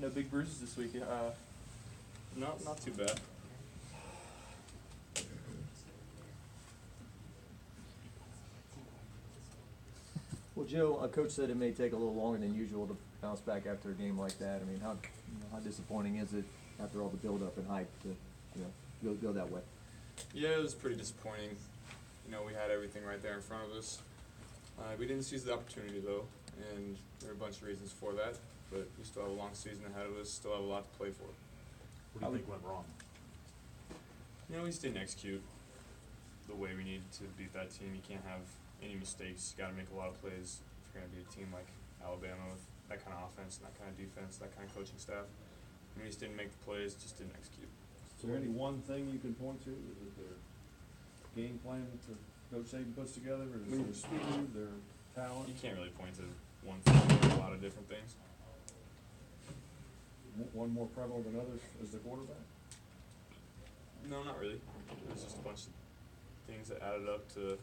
No big bruises this week. Not too bad. Well, Joe, a coach said it may take a little longer than usual to bounce back after a game like that. I mean, how disappointing is it after all the build-up and hype to go that way? Yeah, it was pretty disappointing. We had everything right there in front of us. We didn't seize the opportunity though, and there are a bunch of reasons for that. But we still have a long season ahead of us. Still have a lot to play for. What do you think went wrong? We just didn't execute the way we needed to beat that team. You can't have any mistakes. You got to make a lot of plays if you're going to beat a team like Alabama with that kind of offense, and that kind of defense, that kind of coaching staff. We just didn't make the plays, just didn't execute. Is there any one thing you can point to? Is it their game plan that Coach Saban puts together, or is it their speed, their talent? You can't really point to one thing. There's a lot of different things. One more prevalent than others as the quarterback? No, not really. It was just a bunch of things that added up to a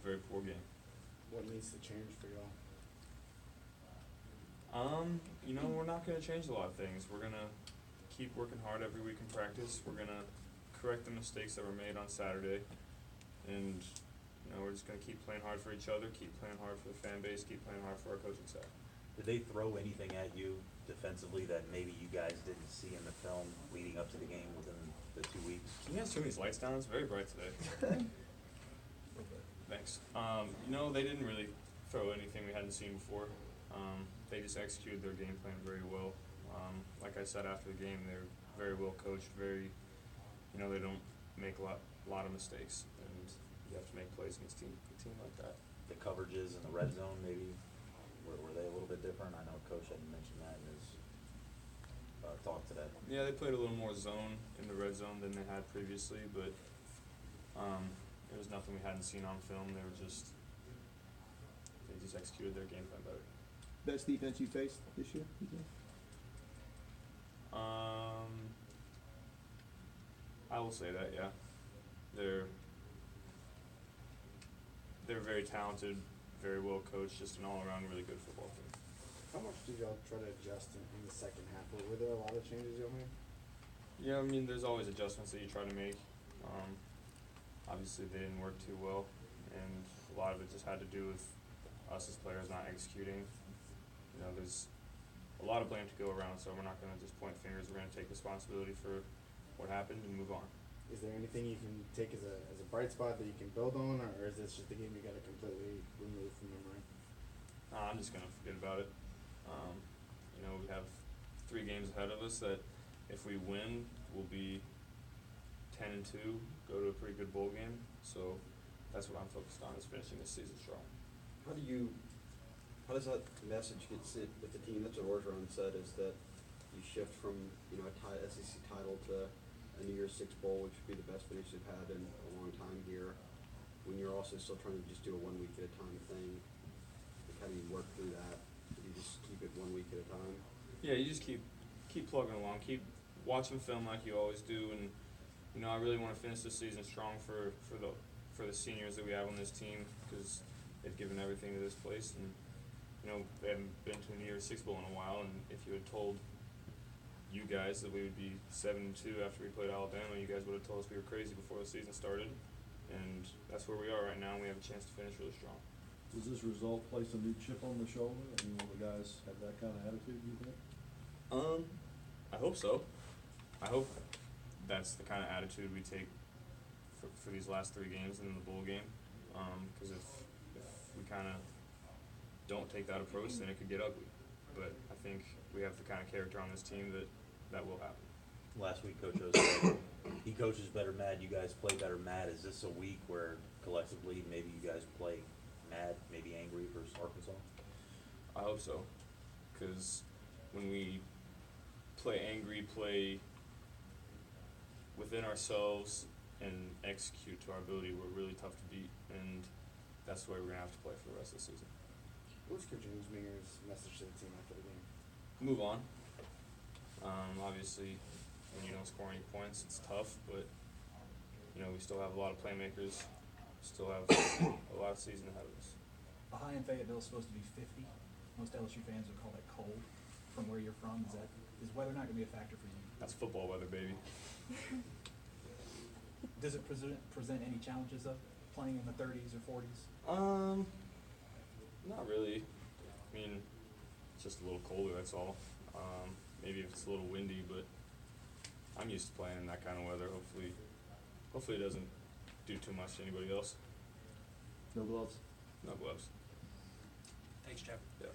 very poor game. What needs to change for y'all? We're not going to change a lot of things. We're going to keep working hard every week in practice. We're going to correct the mistakes that were made on Saturday. And, we're just going to keep playing hard for each other, keep playing hard for the fan base, keep playing hard for our coaching staff. Did they throw anything at you defensively that maybe you guys didn't see in the film leading up to the game within the 2 weeks? Can you guys turn these lights down? It's very bright today. Thanks. They didn't really throw anything we hadn't seen before. They just executed their game plan very well. Like I said after the game, they're very well coached, they don't make a lot of mistakes, and you have to make plays against a team like that. The coverages in the red zone, maybe, were they a little bit different? I know Coach hadn't mentioned that in his talk today. Yeah, they played a little more zone in the red zone than they had previously, but it was nothing we hadn't seen on film. They just executed their game plan better. Best defense you faced this year, you think? I will say that, yeah. They're very talented, very well coached, just an all-around really good football team. How much did y'all try to adjust in the second half? Were there a lot of changes y'all made? Yeah, there's always adjustments that you try to make. Obviously, they didn't work too well, and a lot of it just had to do with us as players not executing. There's a lot of blame to go around, so we're not going to just point fingers. We're going to take responsibility for what happened and move on. Is there anything you can take as a bright spot that you can build on, or is this just a game you got to completely remove from memory? I'm just going to forget about it. We have 3 games ahead of us that if we win, we'll be 10-2, go to a pretty good bowl game. So that's what I'm focused on, is finishing this season strong. How does that message get sent with the team? That's what Orgeron said, is that you shift from a SEC title to a New Year's Six bowl, which would be the best finish they've had in a long time here, when you're also still trying to just do a 1 week at a time thing. Like, how do you work through that? Do you just keep it 1 week at a time? Yeah, you just keep plugging along, keep watching film like you always do, and I really want to finish this season strong for the seniors that we have on this team, because they've given everything to this place, and they haven't been to a New Year's Six bowl in a while. And if you had told you guys that we would be 7-2 after we played Alabama, you guys would have told us we were crazy before the season started, and that's where we are right now, and we have a chance to finish really strong. Does this result place a new chip on the shoulder? Will the guys have that kind of attitude, do you think? I hope so. I hope that's the kind of attitude we take for these last 3 games and in the bowl game. Because if we kind of don't take that approach, then it could get ugly. But I think we have the kind of character on this team that will happen. Last week, Coach O said he coaches better mad, you guys play better mad. Is this a week where collectively maybe you guys play mad, maybe angry versus Arkansas? I hope so. Because when we play angry, play within ourselves, and execute to our ability, we're really tough to beat. And that's the way we're going to have to play for the rest of the season. What's Coach Minger's message to the team after the game? Move on. Obviously, when you don't score any points, it's tough, but we still have a lot of playmakers, still have a lot of season ahead of us. A high in Fayetteville is supposed to be 50. Most LSU fans would call that cold. from where you're from? Is weather not gonna be a factor for you? That's football weather, baby. Does it present any challenges of playing in the 30s or 40s? Not really. I mean, it's just a little colder, that's all. Maybe if it's a little windy, but I'm used to playing in that kind of weather. Hopefully it doesn't do too much to anybody else. No gloves? No gloves. Thanks, Jeff. Yeah.